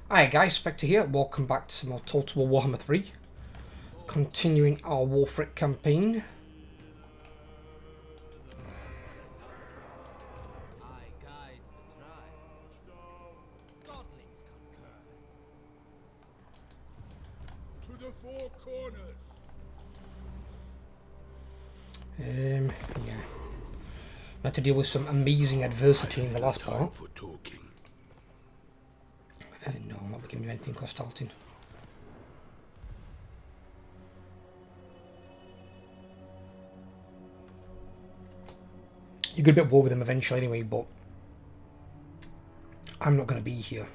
Hi guys, Spectre here. Welcome back to some more Total War Warhammer 3. Continuing our Wulfrik campaign. I guide the tribe. Godlings concur. To the four corners. Yeah. Had to deal with some amazing adversity in the last part. For talking. No, I'm not giving you anything costalting. You're going to be at war with them eventually anyway, but I'm not going to be here.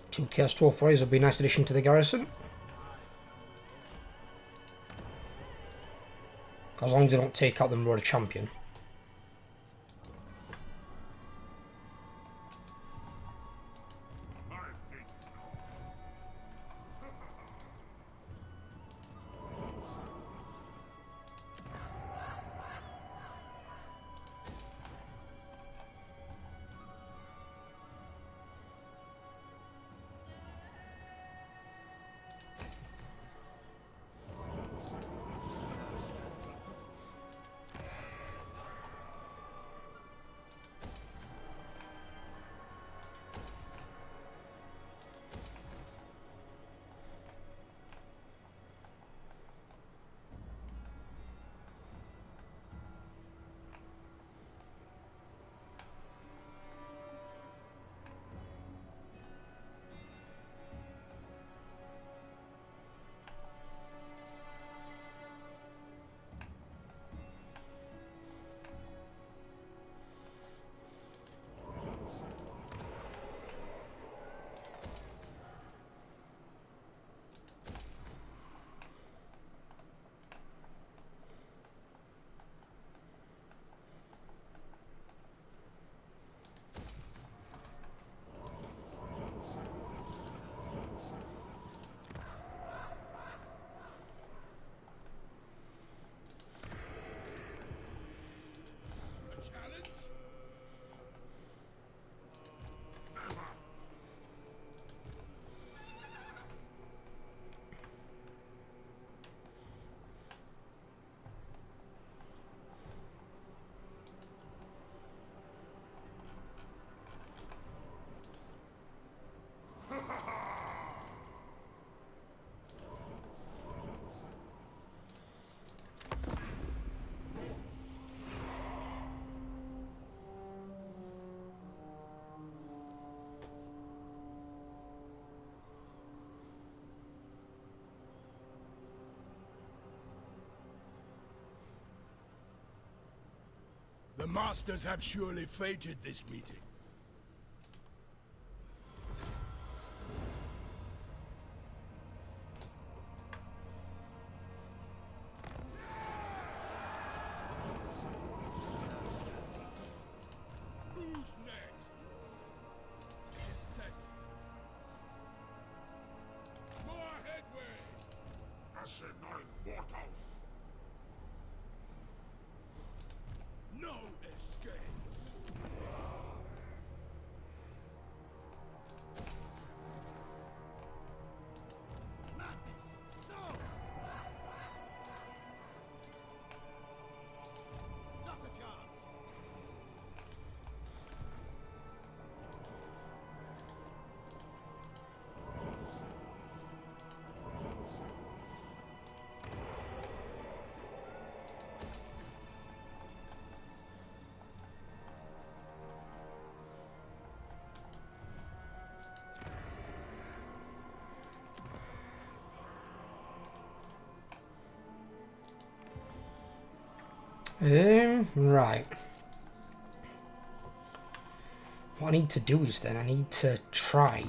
Two Chaos Dwarf Warriors would be a nice addition to the garrison. As long as they don't take out the Marauder Champion. The masters have surely fated this meeting. Who's next? Is set. More headway. Immortal. No escape. Madness. No. Not a chance. Right. What I need to do is then I need to try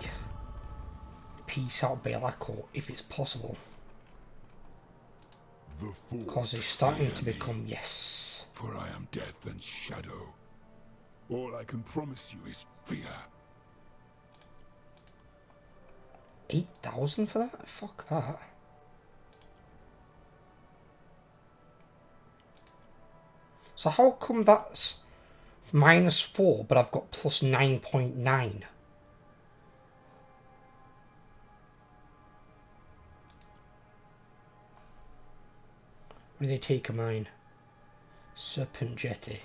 peace out Bailako if it's possible. The force Because he's starting to fear me, become, yes. for I am death and shadow. All I can promise you is fear. 8,000 for that? Fuck that. So how come that's -4, but I've got plus 9.9? What do they take of mine? Serpent Jetty.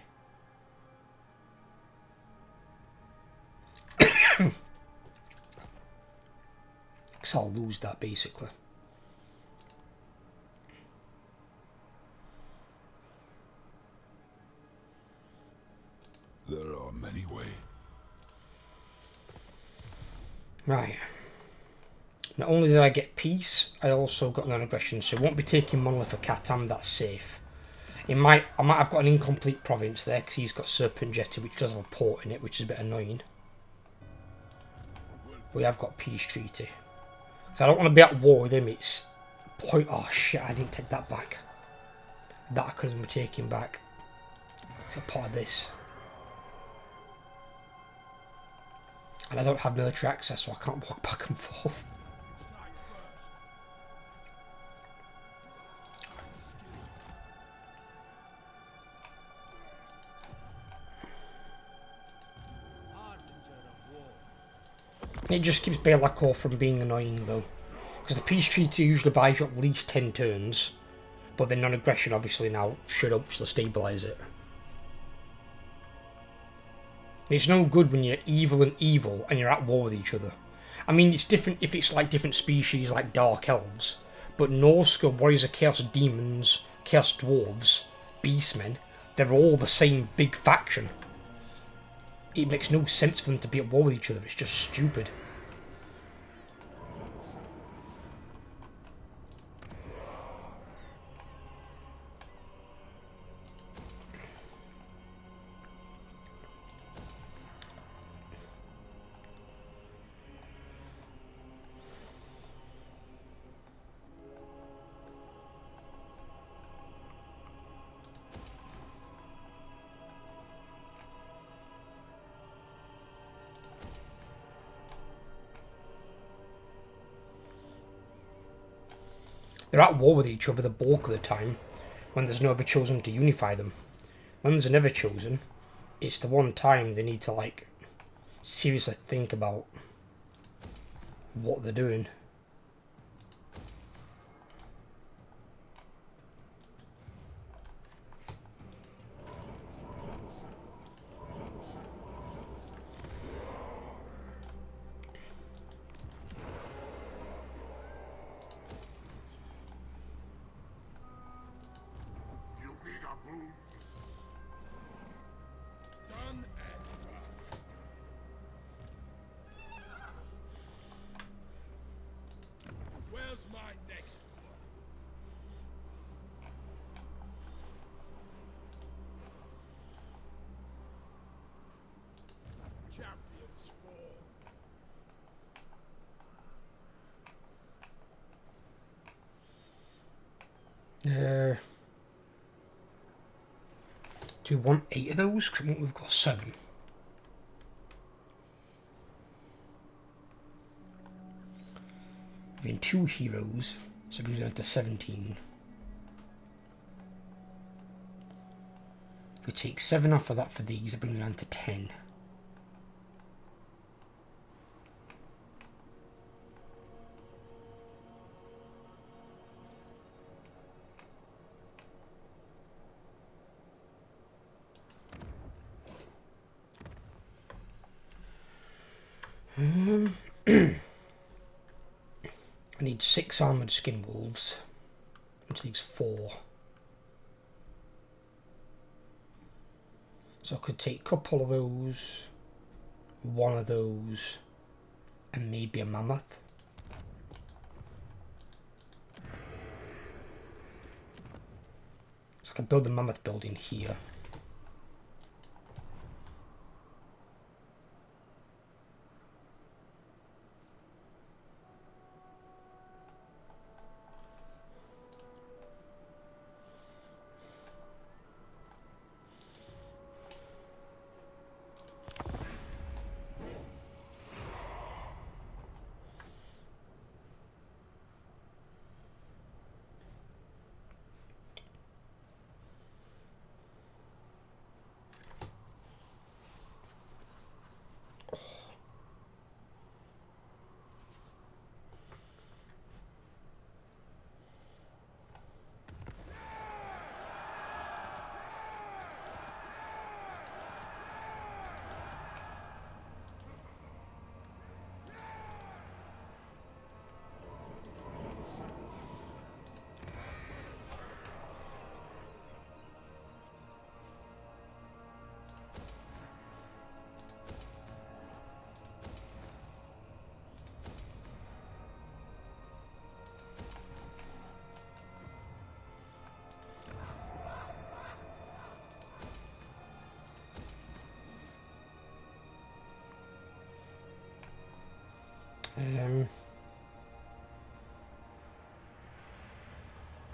Because I'll lose that basically. There are many ways. Right. Not only did I get peace, I also got non-aggression, so I won't be taking Monolith for Catan, that's safe. I might have got an incomplete province there, because he's got Serpent Jetty, which does have a port in it, which is a bit annoying. We have got peace treaty. So I don't want to be at war with him, it's... Oh shit, I didn't take that back. That I could have been taken back. It's a part of this. And I don't have military access, so I can't walk back and forth. It just keeps Belacor from being annoying though. Because the peace treaty usually buys you at least 10 turns. But then non-aggression obviously now should hopefully stabilise it. It's no good when you're evil and evil and you're at war with each other. I mean, it's different if it's like different species like Dark Elves. But Norsca, Warriors of Chaos Demons, Chaos Dwarves, Beastmen, they're all the same big faction. It makes no sense for them to be at war with each other, it's just stupid. They're at war with each other the bulk of the time, when there's no Everchosen to unify them. When there's an Everchosen, it's the one time they need to, like, seriously think about what they're doing. Done and done. Where's my next one? Champions fall. Do we want 8 of those? Because I think we've got 7. We've been 2 heroes, so we're down to 17. If we take 7 off of that for these, it brings it down to 10. I need 6 armoured skin wolves, which leaves 4. So I could take a couple of those, 1 of those, and maybe a mammoth. So I can build the mammoth building here.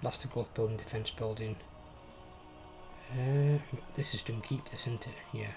That's the growth building, defense building. This is doing keep this, isn't it? Yeah.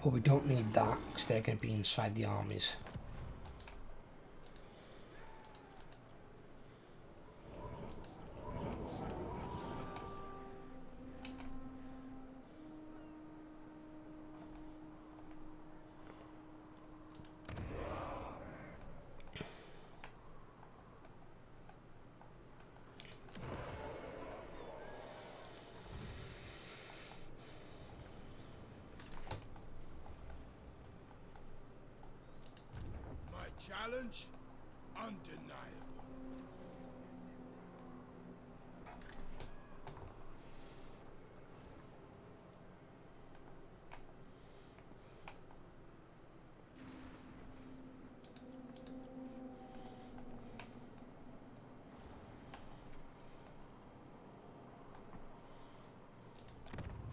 Oh, we don't need that because they're going to be inside the armies. Challenge? Undeniable.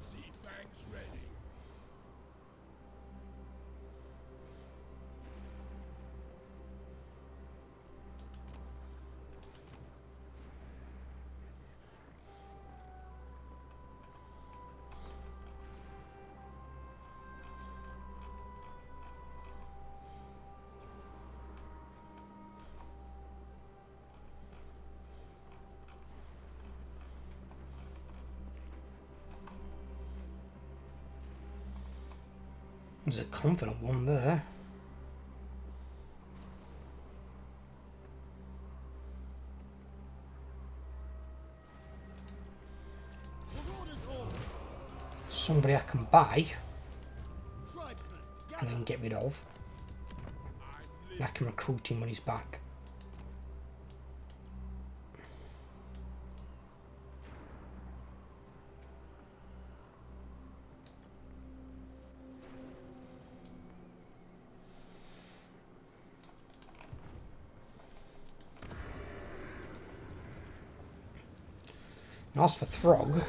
Sea fangs ready. There's a confident one there. Somebody I can buy and then get rid of. And I can recruit him when he's back. Now as for Throgg,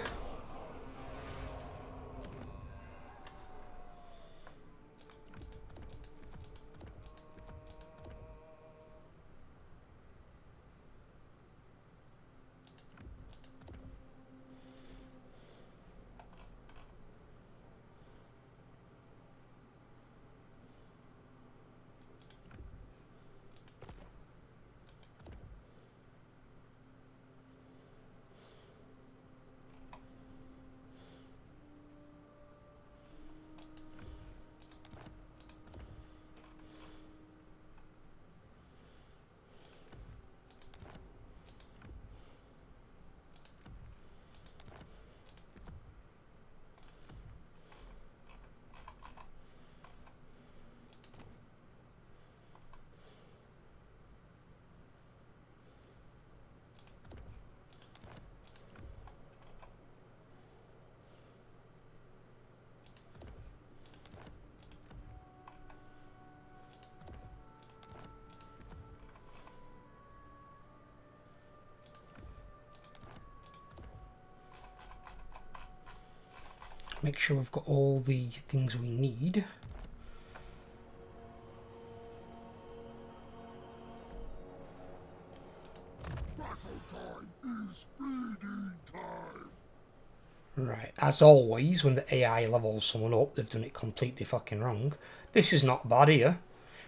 make sure we've got all the things we need. Battle time is feeding time. Right, as always, when the AI levels someone up, they've done it completely fucking wrong. This is not bad here,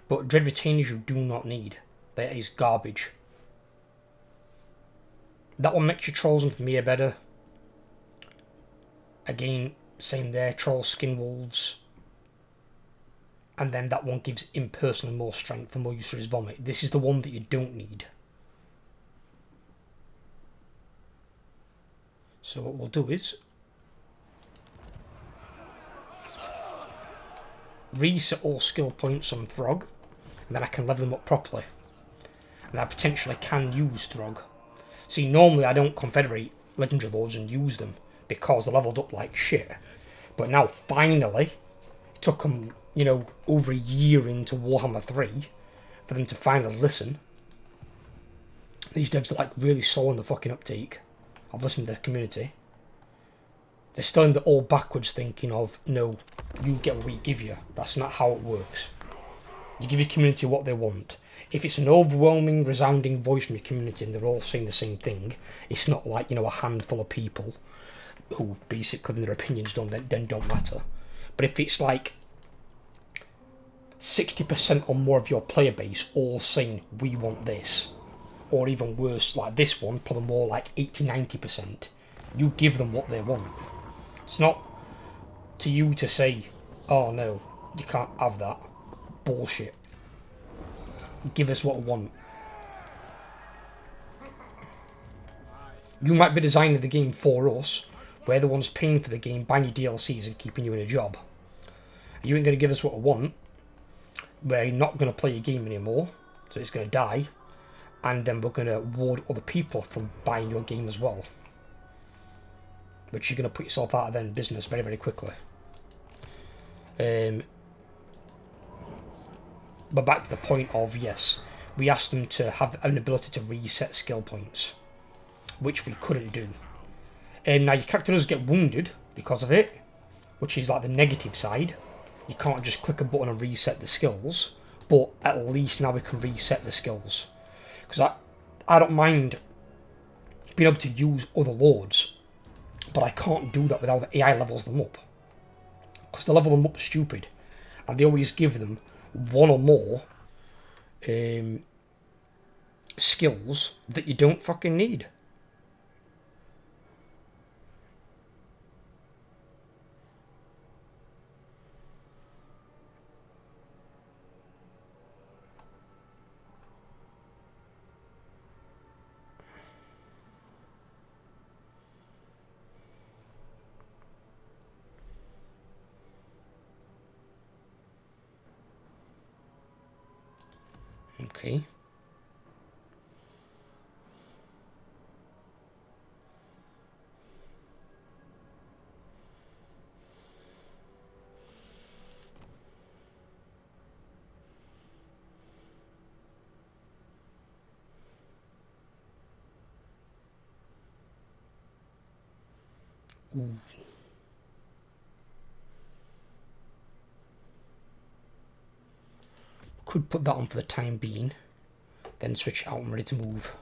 but Dread Retainers you do not need. That is garbage. That one makes your Trolls and Vermeer better. Again, same there, Trolls, Skin Wolves. And then that one gives him personally more strength and more use for his Vomit. This is the one that you don't need. So what we'll do is reset all skill points on Throgg, and then I can level them up properly. And I potentially can use Throgg. See, normally I don't confederate Legendary Lords and use them because they're leveled up like shit. But now, finally, it took them, you know, over a year into Warhammer 3 for them to finally listen. These devs are like really slow on the fucking uptake. I've listened to their community. They're still in the all backwards thinking of, no, you get what we give you. That's not how it works. You give your community what they want. If it's an overwhelming, resounding voice from your community and they're all saying the same thing, it's not like, you know, a handful of people who basically their opinions don't matter. But if it's like 60% or more of your player base all saying, we want this, or even worse, like this one, probably more like 80-90%, you give them what they want. It's not to you to say, oh no, you can't have that. Bullshit. Give us what we want. You might be designing the game for us. We're the ones paying for the game, buying your DLCs and keeping you in a job. You ain't going to give us what we want. We're not going to play your game anymore, so it's going to die. And then we're going to ward other people from buying your game as well. Which you're going to put yourself out of their business very, very quickly. But back to the point of, yes, we asked them to have an ability to reset skill points, which we couldn't do. Now your character does get wounded because of it, which is like the negative side. You can't just click a button and reset the skills, but at least now we can reset the skills. Because I don't mind being able to use other lords, but I can't do that without the AI levels them up. Because they level them up stupid, and they always give them one or more skills that you don't fucking need. Okay. Ooh. Could put that on for the time being, then switch out and ready to move.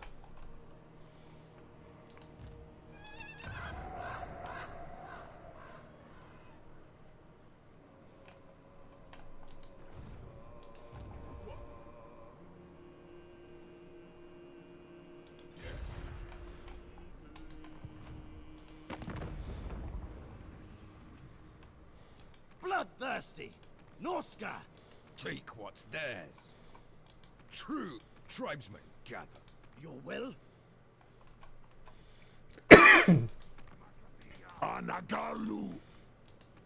Bloodthirsty! Norsca! Take what's theirs. True tribesmen gather. Your will? Anagalu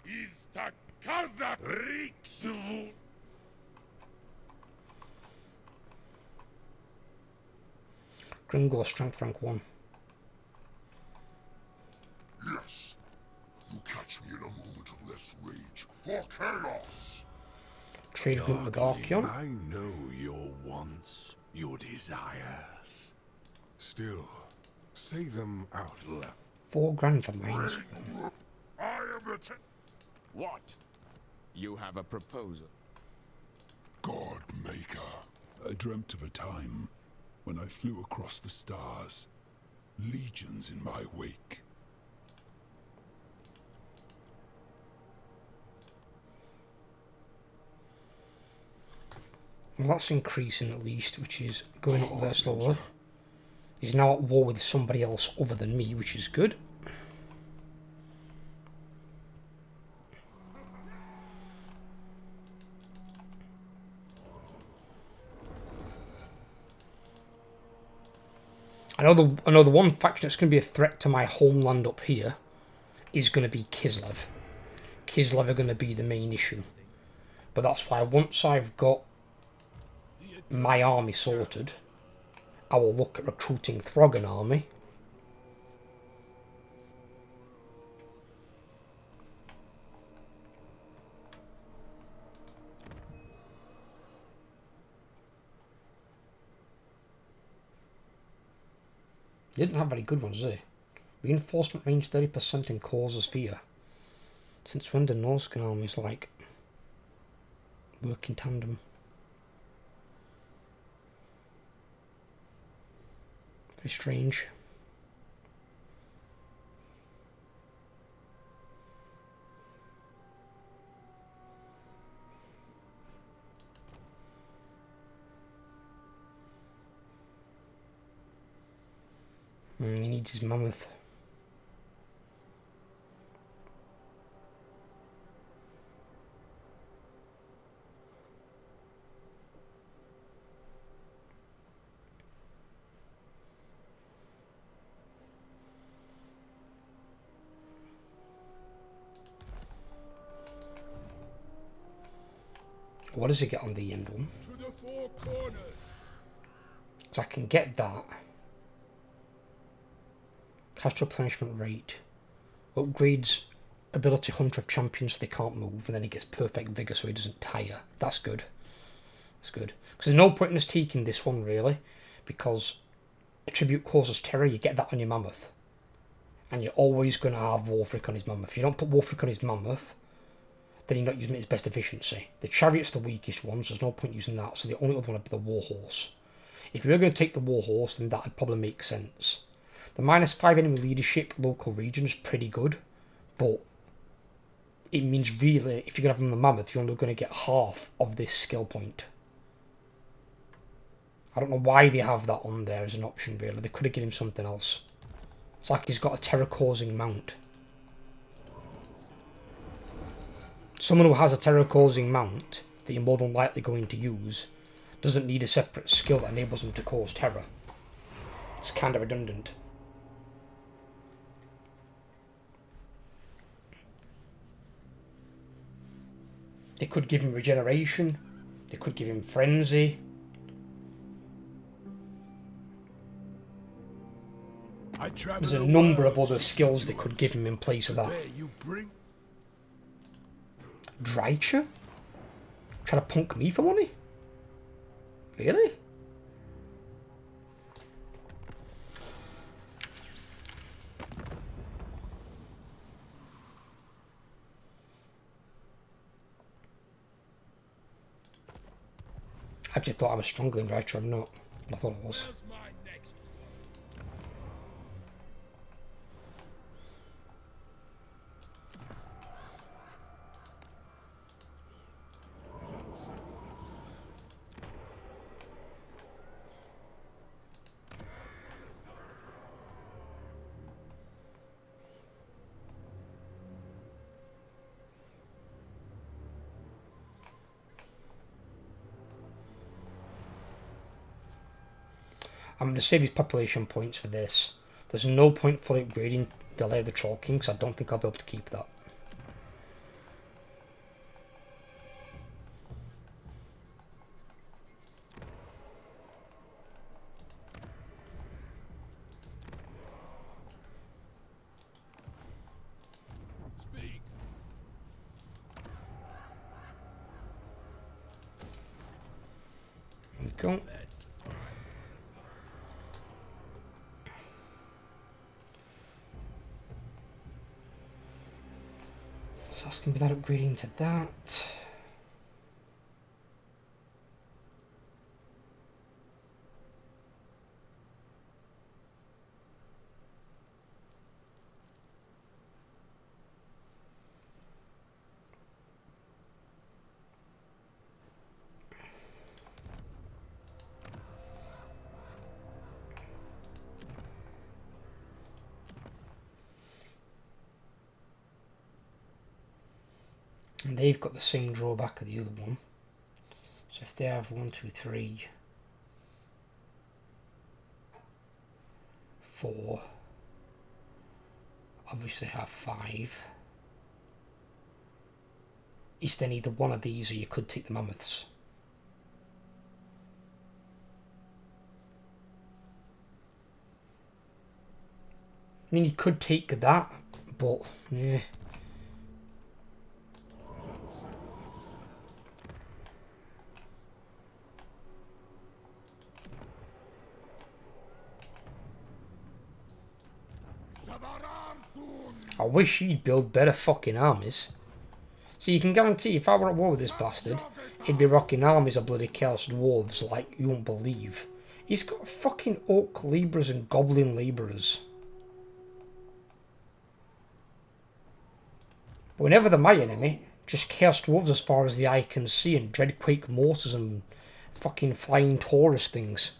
is the Kazakh Riksvu. Gringo strength rank 1. Yes, you catch me in a moment of less rage for chaos. Trade agreement with Archeon. I know your wants, your desires. Still, say them out loud. 4 grand for mines. I am the What? You have a proposal. God Maker. I dreamt of a time when I flew across the stars, legions in my wake. Well, that's increasing at least, which is going up there slowly. He's now at war with somebody else other than me, which is good. I know the one faction that's going to be a threat to my homeland up here is going to be Kislev. Kislev are going to be the main issue. But that's why once I've got my army sorted, I will look at recruiting Throgg an army. They didn't have very good ones, did they? Reinforcement range 30% and causes fear. Since when do Norsca armies like work in tandem? Very strange. He needs his mammoth. What does he get on the end one? To the four corners. So I can get that. Cash replenishment rate. Upgrades ability hunter of champions so they can't move, and then he gets perfect vigor so he doesn't tire. That's good. That's good. Because there's no point in us taking this one really, because attribute causes terror, you get that on your mammoth. And you're always going to have Wulfrik on his mammoth. If you don't put Wulfrik on his mammoth, then you're not using it as best efficiency. The chariot's the weakest one, so there's no point using that, so the only other one would be the warhorse. If you were going to take the warhorse, then that would probably make sense. The -5 enemy leadership local region is pretty good, but it means really, if you're going to have them on the mammoth, you're only going to get half of this skill point. I don't know why they have that on there as an option really. They could have given him something else. It's like he's got a terror-causing mount. Someone who has a terror-causing mount that you're more than likely going to use doesn't need a separate skill that enables them to cause terror. It's kind of redundant. They could give him regeneration. They could give him frenzy. There's a number of other skills they could give him in place of that. Dreicher? Trying to punk me for money? Really? I actually thought I was stronger than Dreicher, I'm not. But I thought I was. I'm going to save these population points for this. There's no point fully upgrading Delay of the Troll King, because I don't think I'll be able to keep that. Speak. There we go. Asking without upgrading to that. And they've got the same drawback of the other one. So if they have 1, 2, 3, 4, obviously have 5. It's then either one of these or you could take the mammoths. I mean, you could take that, but yeah. I wish he'd build better fucking armies. So you can guarantee if I were at war with this bastard, he'd be rocking armies of bloody Chaos Dwarves like you won't believe. He's got fucking Orc Labourers and Goblin Labourers. Whenever they're my enemy, just Chaos Dwarves as far as the eye can see and Dreadquake Mortars and fucking Flying Taurus things.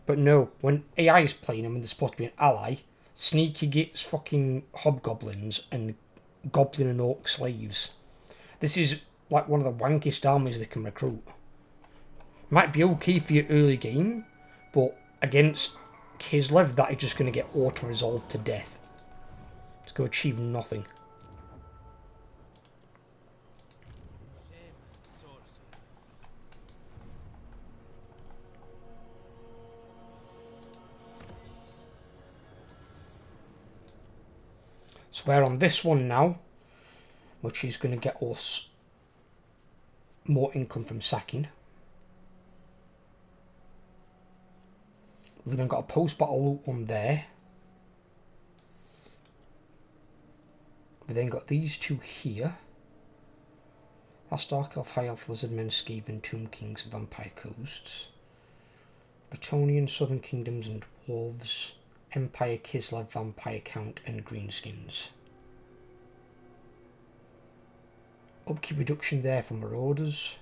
But no, when AI is playing them and they're supposed to be an ally, Sneaky gets fucking Hobgoblins and Goblin and Orc Slaves. This is like one of the wankiest armies they can recruit. Might be okay for your early game, but against Kislev that is just going to get auto-resolved to death. It's going to achieve nothing. So we're on this one now, which is going to get us more income from sacking. We've then got a post-battle loot one there. We've then got these two here. That's Dark Elf, High Elf, Lizardmen, Skaven, Tomb Kings, Vampire Coasts. Bretonnian, Southern Kingdoms and Dwarves. Empire, Kislev, Vampire Count and Greenskins. Upkeep reduction there for Marauders.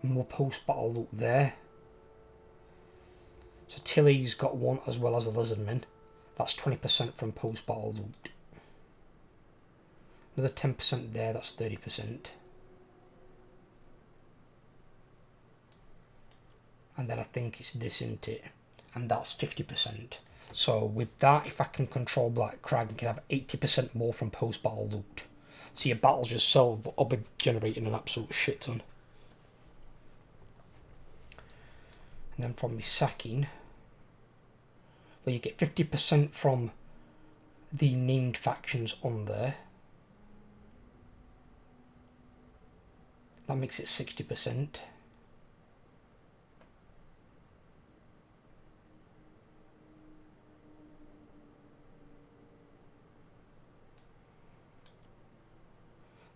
More post-battle loot there. So Tilly's got one as well as the Lizardmen. That's 20% from post-battle loot. Another 10% there, that's 30%. And then I think it's this, isn't it? And that's 50%. So with that, if I can control Black Crag, I can have 80% more from post-battle loot. So your battles yourself will be generating an absolute shit ton. And then from me sacking, well, you get 50% from the named factions on there. That makes it 60%.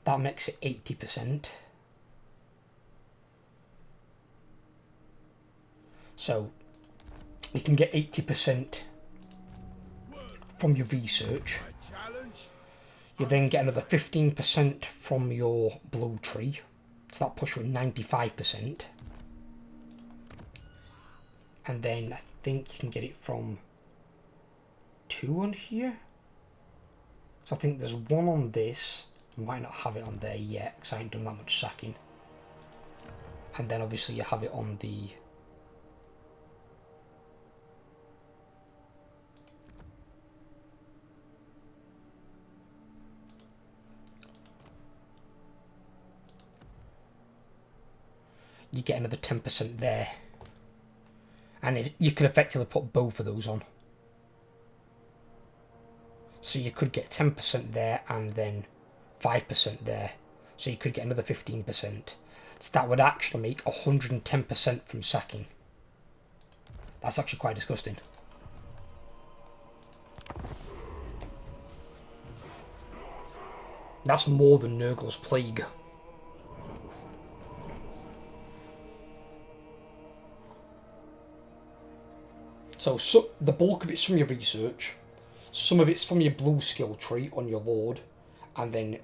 That makes it 80%. So you can get 80% from your research. You then get another 15% from your blue tree. So that puts you at 95%. And then I think you can get it from 2 on here. So I think there's 1 on this. I might not have it on there yet because I ain't done that much sacking. And then obviously you have it on the you get another 10% there. And you can effectively put both of those on. So you could get 10% there and then 5% there. So you could get another 15%. So that would actually make 110% from sacking. That's actually quite disgusting. That's more than Nurgle's Plague. So the bulk of it's from your research, some of it's from your blue skill tree on your lord, and then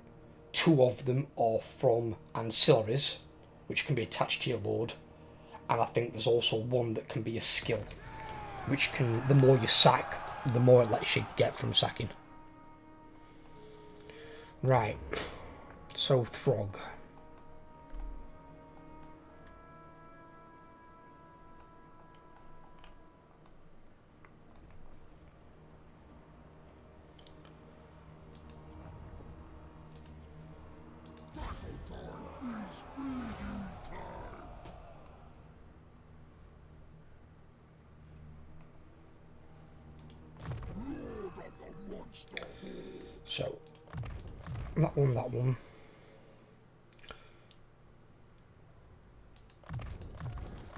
2 of them are from ancillaries, which can be attached to your lord, and I think there's also 1 that can be a skill. which can, the more you sack, the more it lets you get from sacking. Right, so Throgg. So, that one, that one.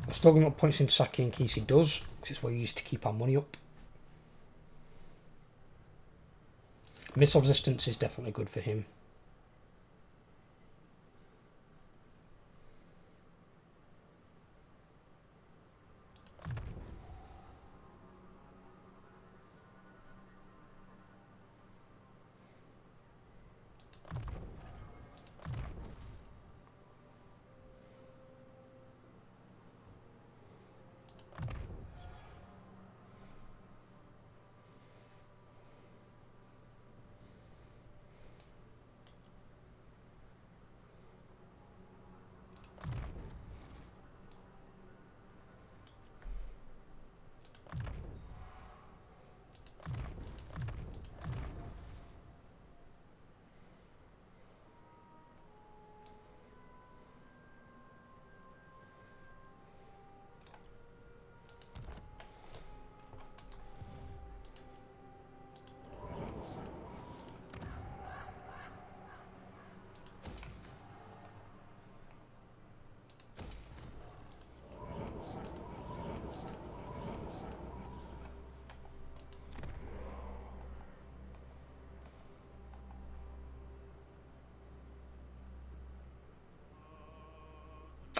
I've still got points into sacking in case he does, because it's what we use to keep our money up. Missile resistance is definitely good for him.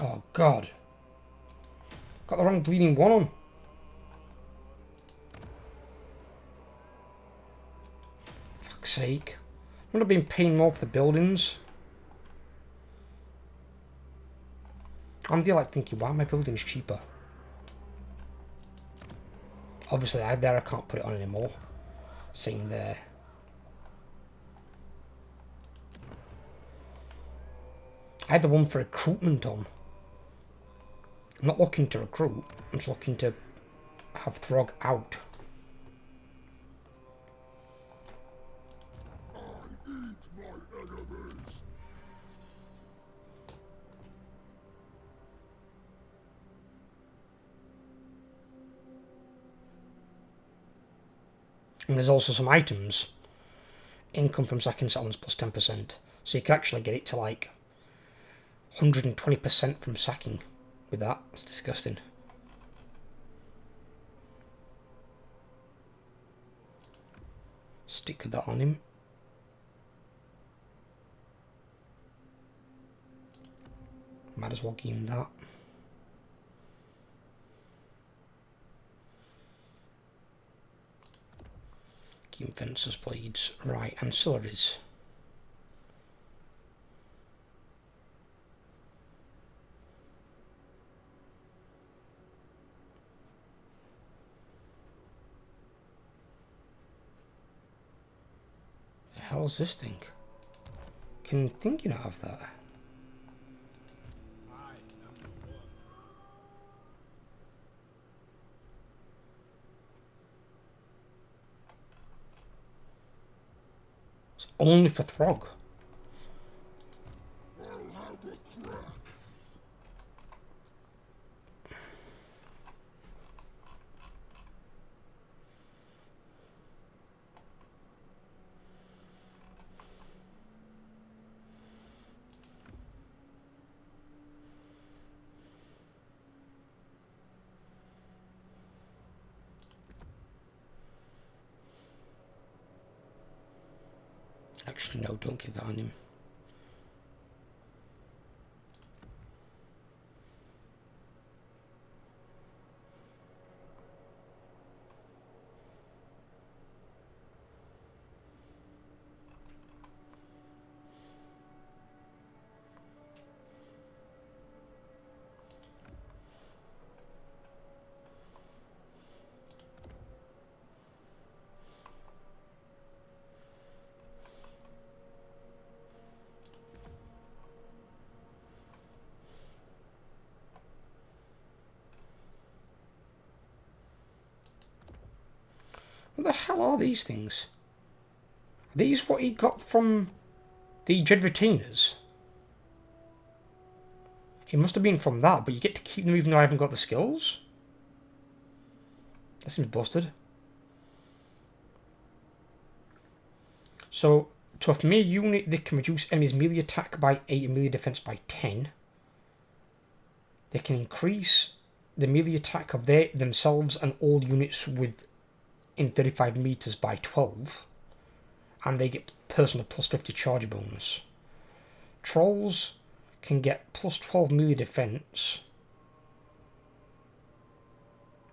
Oh god. Got the wrong bleeding one on. Fuck's sake. I would have been paying more for the buildings. I'm there like thinking, why are my buildings cheaper? Obviously I can't put it on anymore. Same there. I had the one for recruitment on. I'm not looking to recruit, I'm just looking to have Throgg out. I eat my enemies. And there's also some items. Income from sacking settlements plus 10%. So you can actually get it to like 120% from sacking with that. It's disgusting. Stick that on him. Might as well give him that. Give him fencer's blades. Right, ancillaries. The hell's this thing? Can you think you not have that? It's only for Throgg. I'll have a crack. Actually, no, don't get that on him. What the hell are these things? Are these what he got from the Jed Retainers? It must have been from that, but you get to keep them even though I haven't got the skills? That seems busted. So, to a familiar unit, they can reduce enemies' melee attack by 8 and melee defense by 10. They can increase the melee attack of themselves and all units within 35 meters by 12. And they get personal plus 50 charge bonus. Trolls can get plus 12 melee defense.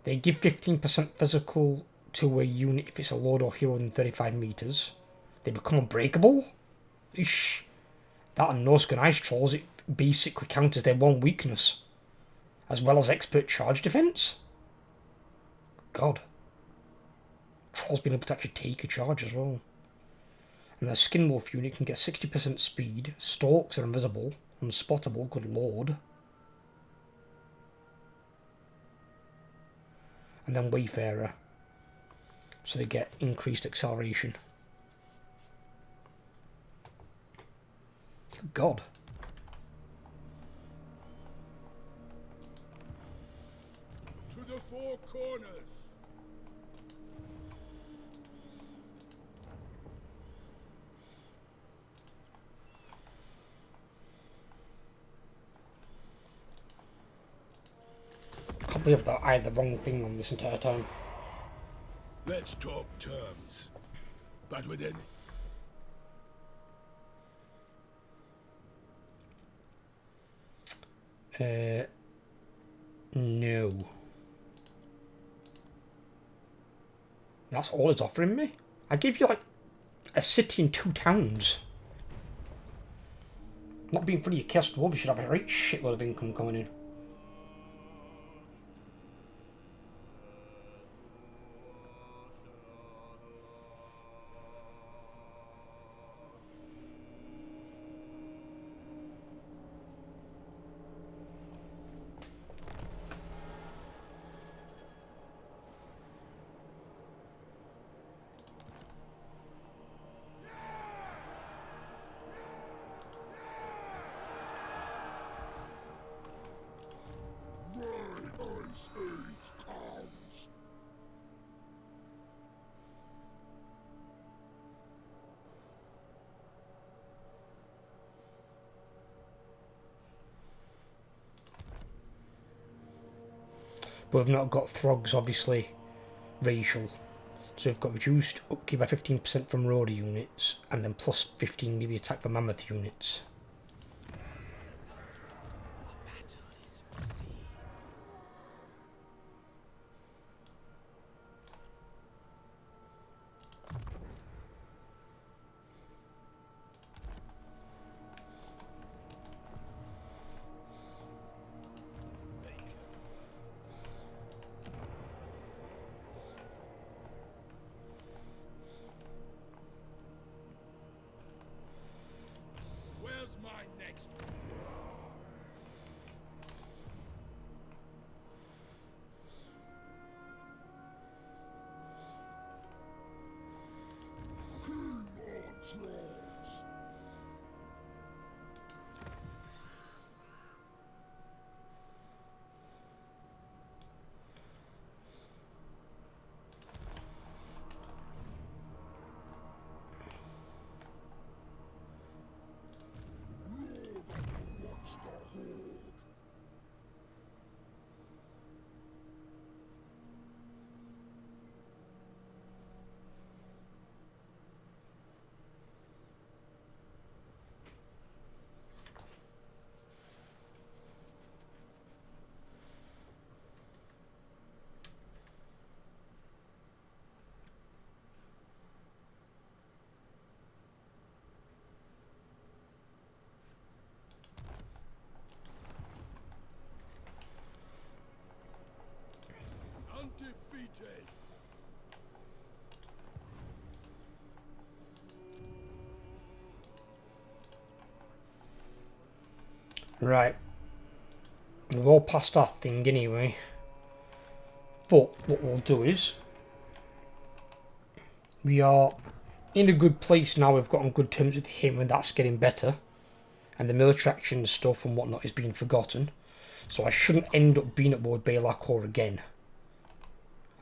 They give 15% physical to a unit if it's a lord or hero within 35 meters. They become unbreakable. Eesh. That and Norsca and Ice Trolls, it basically counters their one weakness. As well as expert charge defense. God. Trolls being able to actually take a charge as well. And the Skin Wolf unit can get 60% speed. Stalks are invisible. Unspottable, good lord. And then Wayfarer. So they get increased acceleration. Good God. To the four corners. I can't believe that I had the wrong thing on this entire time. Let's talk terms. But within. No. That's all it's offering me? I gave you like a city and 2 towns. Not being funny, your Chaos Dwarf, you should have a great shitload of income coming in. But we've not got Throgg's, obviously, racial. So we've got reduced upkeep by 15% from Roader units, and then plus 15 melee attack for Mammoth units. Where's my next? King on thrones. Undefeated. Right. We've all passed our thing anyway. But what we'll do is We are in a good place now. We've got on good terms with him, and that's getting better. And the military action stuff and whatnot is being forgotten. So I shouldn't end up being at war with Balakor again.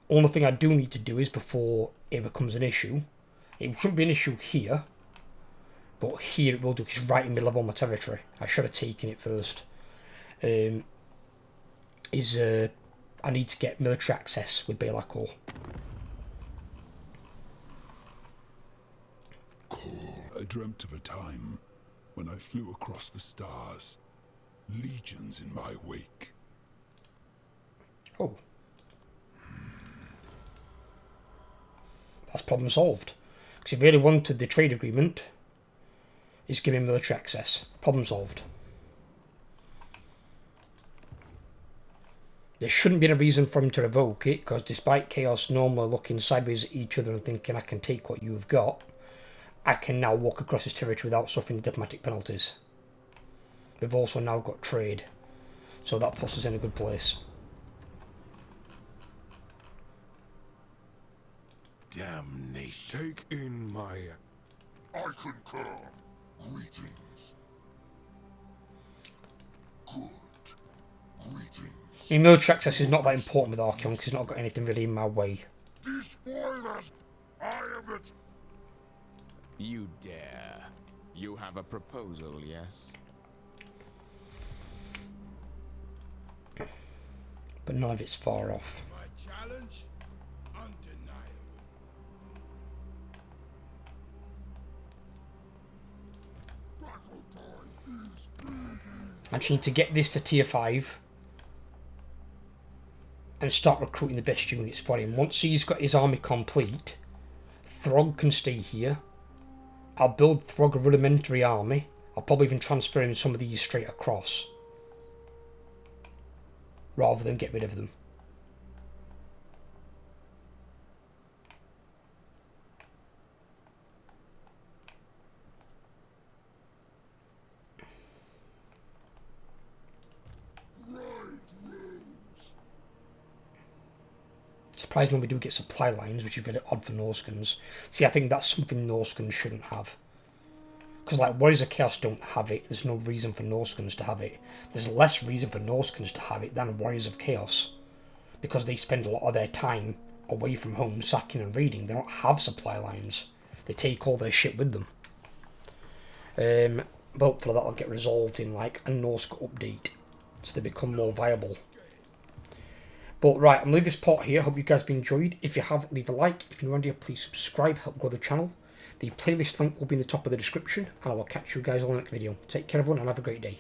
Only thing I do need to do is, before it becomes an issue, it shouldn't be an issue here, but here it will do, because it's right in the middle of all my territory. I should have taken it first. I need to get military access with Balakor. I dreamt of a time when I flew across the stars, legions in my wake. Oh. That's problem solved. Because if you really wanted the trade agreement, it's giving military access. Problem solved. There shouldn't be a reason for him to revoke it, because despite Chaos normally looking sideways at each other and thinking I can take what you've got, I can now walk across his territory without suffering diplomatic penalties. We've also now got trade, so that puts us in a good place. Damnation. Take in my... I concur. Greetings. Good. Greetings. Military access is not that important with Archeon, because he's not got anything really in my way. Despoil us. I am the... You dare. You have a proposal, yes? But none of it's far off. My challenge? Undeniable. Battle time is begin. I just need to get this to tier 5 and start recruiting the best units for him. Once he's got his army complete, Throgg can stay here. I'll build Throgg a rudimentary army. I'll probably even transfer him some of these straight across, rather than get rid of them. Surprisingly, we do get supply lines, which is really odd for Norscans. See, I think that's something Norscans shouldn't have. Because, like, Warriors of Chaos don't have it. There's no reason for Norscans to have it. There's less reason for Norscans to have it than Warriors of Chaos. Because they spend a lot of their time away from home, sacking and raiding. They don't have supply lines. They take all their shit with them. But hopefully that'll get resolved in, like, a Norsca update. So they become more viable. But right, I'm going to leave this part here. Hope you guys have enjoyed. If you have, leave a like. If you're new around here, please subscribe. Help grow the channel. The playlist link will be in the top of the description. And I will catch you guys on the next video. Take care everyone and have a great day.